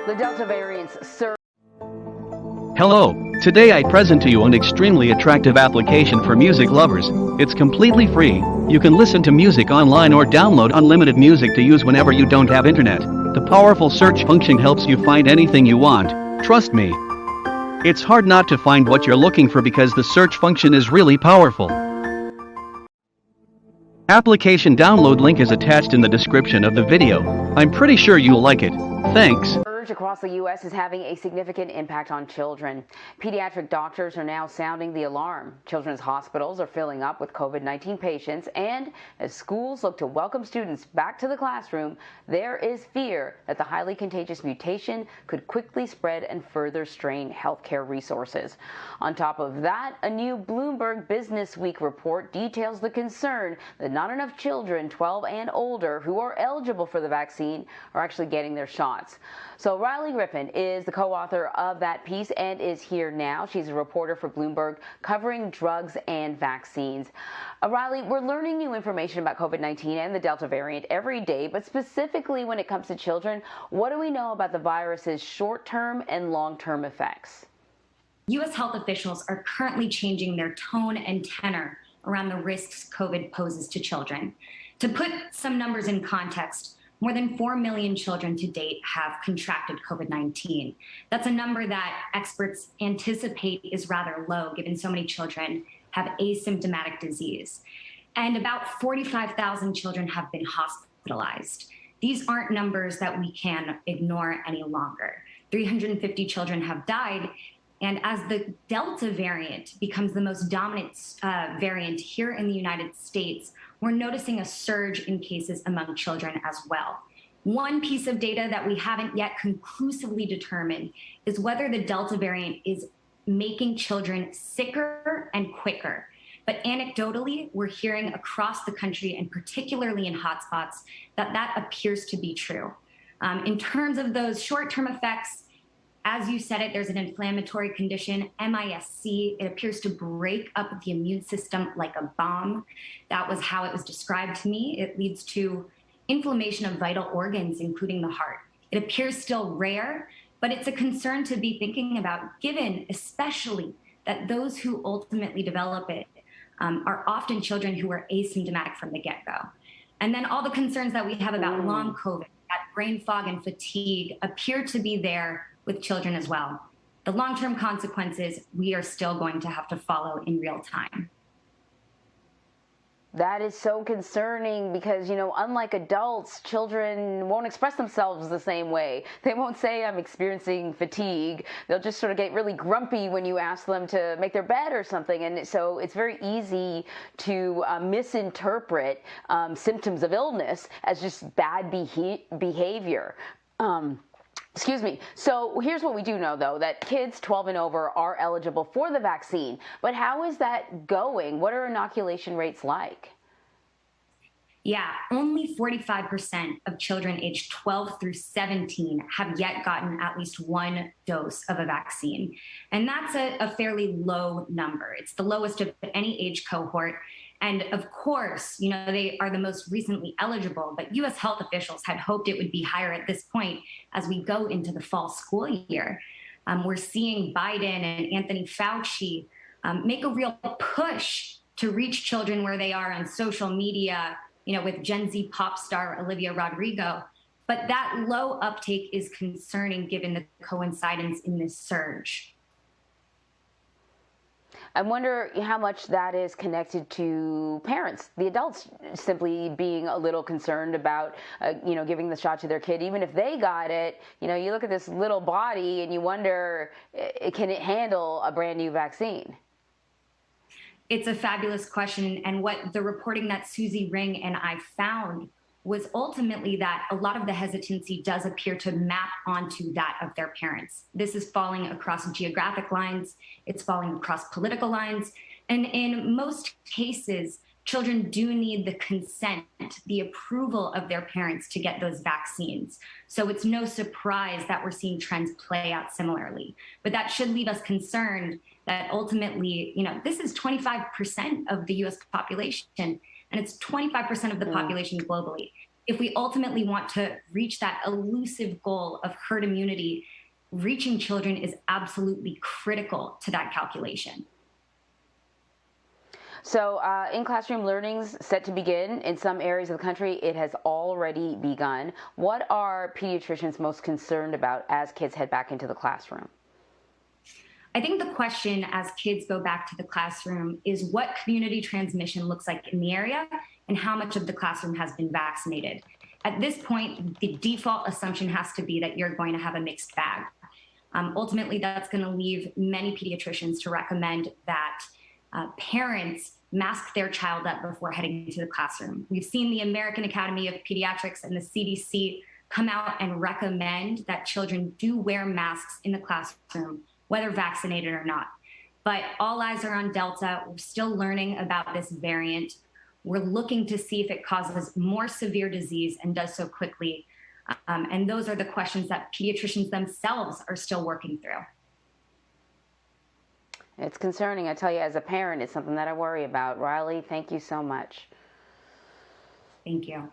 The Delta variant's surge. Hello, today I present to you an extremely attractive application for music lovers. It's completely free. You can listen to music online or download unlimited music to use whenever you don't have internet. The powerful search function helps you find anything you want. Trust me. It's hard not to find what you're looking for because the search function is really powerful. Application download link is attached in the description of the video. I'm pretty sure you'll like it. Thanks. Across the U.S. is having a significant impact on children. Pediatric doctors are now sounding the alarm. Children's hospitals are filling up with COVID-19 patients, and as schools look to welcome students back to the classroom, there is fear that the highly contagious mutation could quickly spread and further strain healthcare resources. On top of that, a new Bloomberg Business Week report details the concern that not enough children 12 and older who are eligible for the vaccine are actually getting their shots. So Griffin is the co-author of that piece and is here now. She's a reporter for Bloomberg covering drugs and vaccines. Riley, we're learning new information about COVID-19 and the Delta variant every day, but specifically when it comes to children, what do we know about the virus's short-term and long-term effects? U.S. health officials are currently changing their tone and tenor around the risks COVID poses to children. To put some numbers in context, more than 4 million children to date have contracted COVID-19. That's a number that experts anticipate is rather low, given so many children have asymptomatic disease. And about 45,000 children have been hospitalized. These aren't numbers that we can ignore any longer. 350 children have died. And as the Delta variant becomes the most dominant variant here in the United States, we're noticing a surge in cases among children as well. One piece of data that we haven't yet conclusively determined is whether the Delta variant is making children sicker and quicker. But anecdotally, we're hearing across the country, and particularly in hotspots, that appears to be true. In terms of those short-term effects, as you said it, there's an inflammatory condition, MISC. It appears to break up the immune system like a bomb. That was how it was described to me. It leads to inflammation of vital organs, including the heart. It appears still rare, but it's a concern to be thinking about, given especially that those who ultimately develop it are often children who are asymptomatic from the get-go. And then all the concerns that we have about long COVID, that brain fog and fatigue appear to be there with children as well. The long-term consequences, we are still going to have to follow in real time. That is so concerning because, unlike adults, children won't express themselves the same way. They won't say, I'm experiencing fatigue. They'll just sort of get really grumpy when you ask them to make their bed or something. And so it's very easy to misinterpret symptoms of illness as just bad behavior. Excuse me. So here's what we do know, though, that kids 12 and over are eligible for the vaccine. But how is that going? What are inoculation rates like? Yeah, only 45% of children aged 12 through 17 have yet gotten at least one dose of a vaccine. And that's a fairly low number. It's the lowest of any age cohort. And of course, they are the most recently eligible, but U.S. health officials had hoped it would be higher at this point as we go into the fall school year. We're seeing Biden and Anthony Fauci make a real push to reach children where they are on social media, with Gen Z pop star Olivia Rodrigo. But that low uptake is concerning given the coincidence in this surge. I wonder how much that is connected to parents, the adults simply being a little concerned about, giving the shot to their kid. Even if they got it, you look at this little body and you wonder, can it handle a brand new vaccine? It's a fabulous question. And what the reporting that Susie Ring and I found was ultimately that a lot of the hesitancy does appear to map onto that of their parents. This is falling across geographic lines, it's falling across political lines, and in most cases, children do need the consent, the approval of their parents to get those vaccines. So it's no surprise that we're seeing trends play out similarly. But that should leave us concerned that ultimately, this is 25% of the US population, and it's 25% of the population globally. if we ultimately want to reach that elusive goal of herd immunity, reaching children is absolutely critical to that calculation. So in-classroom learning's set to begin. In some areas of the country, it has already begun. What are pediatricians most concerned about as kids head back into the classroom? I think the question as kids go back to the classroom is what community transmission looks like in the area and how much of the classroom has been vaccinated. At this point, the default assumption has to be that you're going to have a mixed bag. Ultimately, that's going to leave many pediatricians to recommend that parents mask their child up before heading to the classroom. We've seen the American Academy of Pediatrics and the CDC come out and recommend that children do wear masks in the classroom, whether vaccinated or not. But all eyes are on Delta. We're still learning about this variant. We're looking to see if it causes more severe disease and does so quickly. And those are the questions that pediatricians themselves are still working through. It's concerning. I tell you, as a parent, it's something that I worry about. Riley, thank you so much. Thank you.